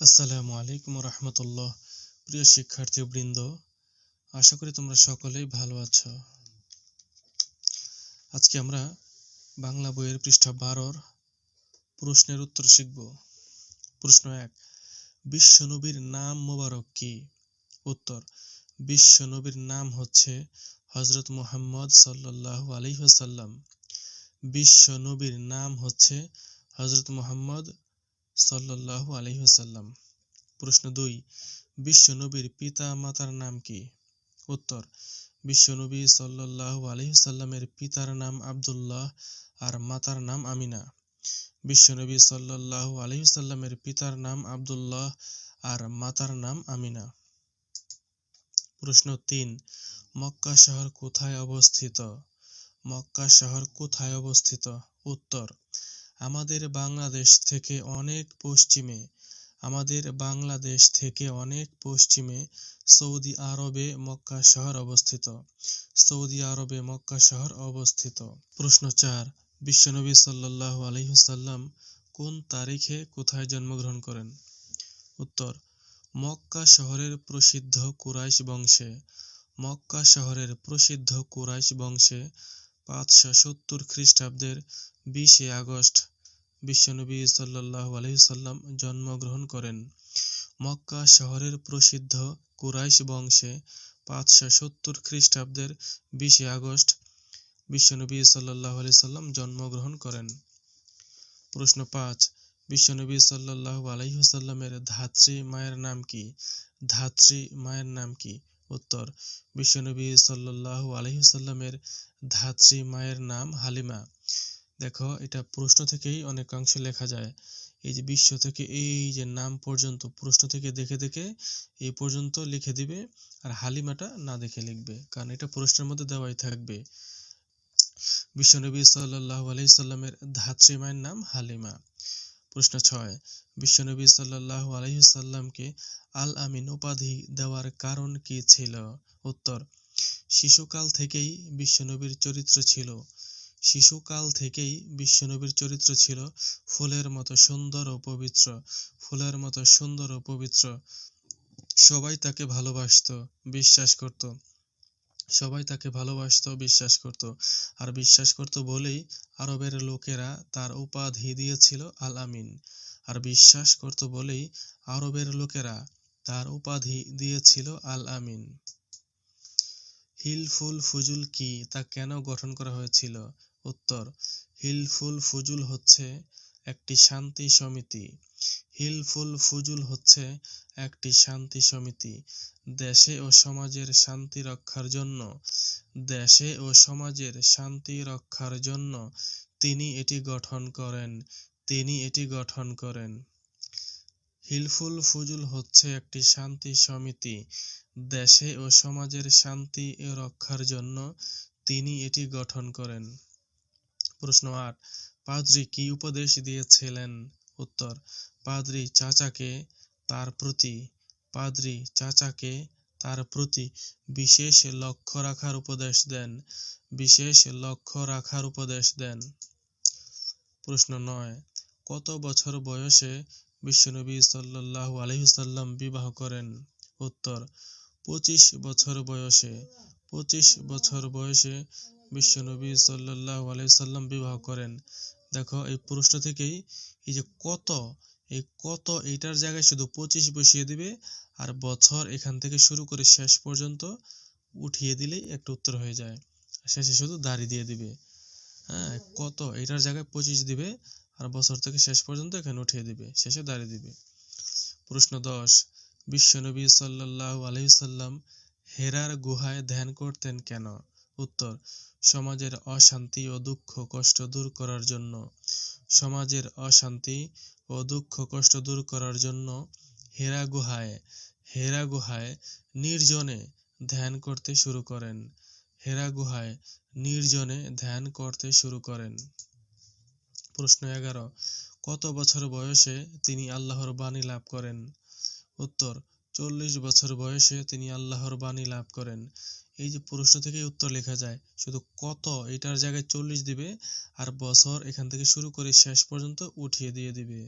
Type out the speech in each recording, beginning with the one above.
আসসালামু আলাইকুম রহমতুল্লাহ। প্রিয় শিক্ষার্থীবৃন্দ, আশা করি তোমরা সকলেই ভালো আছো। আজকে আমরা বাংলা বইয়ের পৃষ্ঠা 12 প্রশ্নের উত্তর শিখব। প্রশ্ন 1, বিশ্বনবীর নাম মোবারক কি? উত্তর, বিশ্বনবীর নাম হচ্ছে হযরত মুহাম্মদ সাল্লাল্লাহু আলাইহি ওয়াসাল্লাম। বিশ্বনবীর নাম হচ্ছে হযরত মুহাম্মদ সাল্লাল্লাহু আলাইহি ওয়াসাল্লাম। প্রশ্ন 2, বিশ্বনবীর পিতা মাতার নাম কি? উত্তর, বিশ্বনবী সাল্লাল্লাহু আলাইহি ওয়াসাল্লামের পিতার নাম আব্দুল্লাহ আর মাতার নাম আমিনা। বিশ্বনবী সাল্লাল্লাহু আলাইহি ওয়াসাল্লামের পিতার নাম আব্দুল্লাহ আর মাতার নাম আমিনা। প্রশ্ন 3, মক্কা শহর কোথায় অবস্থিত? মক্কা শহর কোথায় অবস্থিত? উত্তর, আমাদের বাংলাদেশ থেকে অনেক পশ্চিমে সৌদি আরবে মক্কা শহর অবস্থিত। সৌদি আরবে মক্কা শহর অবস্থিত। প্রশ্ন 4, বিশ্বনবী সাল্লাল্লাহু আলাইহি ওয়াসাল্লাম কোন তারিখে কোথায় জন্মগ্রহণ করেন? উত্তর, মক্কা শহরের প্রসিদ্ধ কুরাইশ বংশে। মক্কা শহরের প্রসিদ্ধ কুরাইশ বংশে 570 খ্রিস্টাব্দের 20 আগস্ট বিশ্বনবী সাল্লাল্লাহু আলাইহি ওয়াসাল্লাম জন্মগ্রহণ করেন। মক্কা শহরের প্রসিদ্ধ কুরাইশ বংশে 570 খ্রিস্টাব্দের 20 আগস্ট বিশ্বনবী সাল্লাল্লাহু আলাইহি ওয়াসাল্লাম জন্মগ্রহণ করেন। প্রশ্ন 5, বিশ্বনবী সাল্লাল্লাহু আলাইহি ওয়াসাল্লামের ধাত্রী মায়ের নাম কি? ধাত্রী মায়ের নাম কি? উত্তর, বিশ্বনবী সাল্লাল্লাহু আলাইহি ওয়াসাল্লামের ধাত্রী মায়ের নাম হালিমা। দেখো, এটা প্রশ্ন থেকেই অনেকাংশে লেখা যায়। এই যে বিশ্ব থেকে এই যে নাম পর্যন্ত প্রশ্ন থেকে দেখে দেখে এই পর্যন্ত লিখে দিবে, আর হালিমাটা না দেখে লিখবে, কারণ এটা প্রশ্নের মধ্যে দেওয়াই থাকবে। বিশ্বনবী সাল্লাল্লাহু আলাইহি সাল্লামের ধাত্রী মায়ের নাম হালিমা। প্রশ্ন 6, বিশ্বনবী সাল্লাল্লাহু আলাইহি সাল্লামকে আল আমিন উপাধি দেওয়ার কারণ কি ছিল? উত্তর, শিশুকাল থেকেই বিশ্বনবীর চরিত্র ছিল ফুলের মতো সুন্দর ও পবিত্র। ফুলের মতো সুন্দর ও পবিত্র। সবাই তাকে ভালোবাসতো, বিশ্বাস করত। আর বিশ্বাস করত বলেই আরবের লোকেরা তার উপাধি দিয়েছিল আল আমিন। হিলফুল ফুজুল কি, তা কেন গঠন করা হয়েছিল? উত্তর, হিলফুল ফুজুল হচ্ছে একটি শান্তি সমিতি। দেশে ও সমাজের শান্তি রক্ষার জন্য তিনি এটি গঠন করেন। হিলফুল ফুজুল হচ্ছে একটি শান্তি সমিতি। দেশে ও সমাজের শান্তি রক্ষার জন্য তিনি এটি গঠন করেন। প্রশ্ন 8, পাদ্রী কি উপদেশ দিয়েছিলেন? উত্তর, পাদ্রী চাচাকে তার প্রতি বিশেষ লক্ষ্য রাখার উপদেশ দেন। প্রশ্ন 9, কত বছর বয়সে বিশ্বনবী সাল্লাল্লাহু আলাইহি ওয়াসাল্লাম বিবাহ করেন? উত্তর, 25 বছর বয়সে বিশ্বনবী সাল্লাল্লাহু আলাইহি ওয়াসাল্লাম বিবাহ করেন। দেখো, এই প্রশ্ন থেকেই এই যে কত এইটার জায়গায় শুধু 25 বসিয়ে দিবে, আর বছর এখান থেকে শুরু করে শেষ পর্যন্ত উঠিয়ে দিলেই একটা উত্তর হয়ে যায়। শেষে শুধু দাড়ি দিয়ে দিবে। কত এইটার জায়গায় 25 দিবে, আর বছর থেকে শেষ পর্যন্ত এখানে উঠিয়ে দিবে, শেষে দাঁড়িয়ে দিবে। প্রশ্ন 10, বিশ্বনবী সাল্লাল্লাহু আলাইহি ওয়াসাল্লাম হেরার গুহায় ধ্যান করতেন কেন? উত্তর, সমাজের অশান্তি ও দুঃখ কষ্ট দূর করার জন্য হেরা গুহায় নির্জনে ধ্যান করতে শুরু করেন। প্রশ্ন 11, কত বছর বয়সে তিনি আল্লাহর বাণী লাভ করেন? উত্তর, 40 বছর বয়সে তিনি আল্লাহর বাণী লাভ করেন। এই যে প্রশ্ন থেকেই উত্তর লেখা যায়, শুধু কত এটার জায়গায় 40 দিবে, আর বছর এখান থেকে শুরু করে শেষ পর্যন্ত উঠিয়ে দিয়ে দিবে,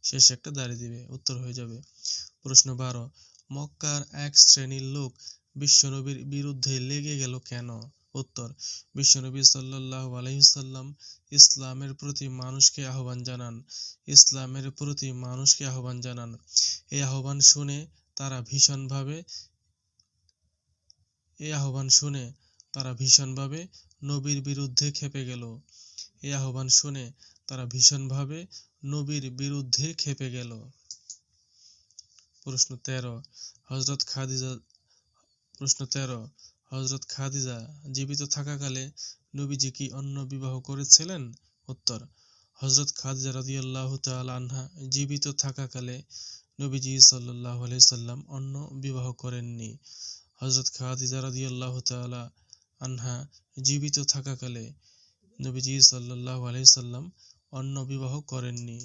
শেষে একটা দাড়ি দিবে, উত্তর হয়ে যাবে। প্রশ্ন 12, মক্কার এক শ্রেণীর লোক বিশ্বনবীর বিরুদ্ধে লেগে গেল কেন? উত্তর, বিশ্বনবী সাল্লাল্লাহু আলাইহি ওয়াসাল্লাম ইসলামের প্রতি মানুষকে আহ্বান জানান। ইসলামের প্রতি মানুষকে আহ্বান জানান। এই আহ্বান শুনে তারা ভীষণভাবে নবীর বিরুদ্ধে খেপে গেল। এই আহ্বান শুনে তারা ভীষণভাবে নবীর বিরুদ্ধে খেপে গেল। প্রশ্ন 13, হযরত খাদিজা জীবিত থাকাকালে নবীজি কি অন্য বিবাহ করেছিলেন? উত্তর, হযরত খাদিজা রাদিয়াল্লাহু তাআলা আনহা জীবিত থাকাকালে নবীজি সাল্লাল্লাহু আলাইহি সাল্লাম অন্য বিবাহ করেননি। হযরত খাদিজা রাদিয়াল্লাহু তাআলা আনহা জীবিত থাকাকালে নবীজি সাল্লাল্লাহু আলাইহি সাল্লাম অন্য বিবাহ করেননি।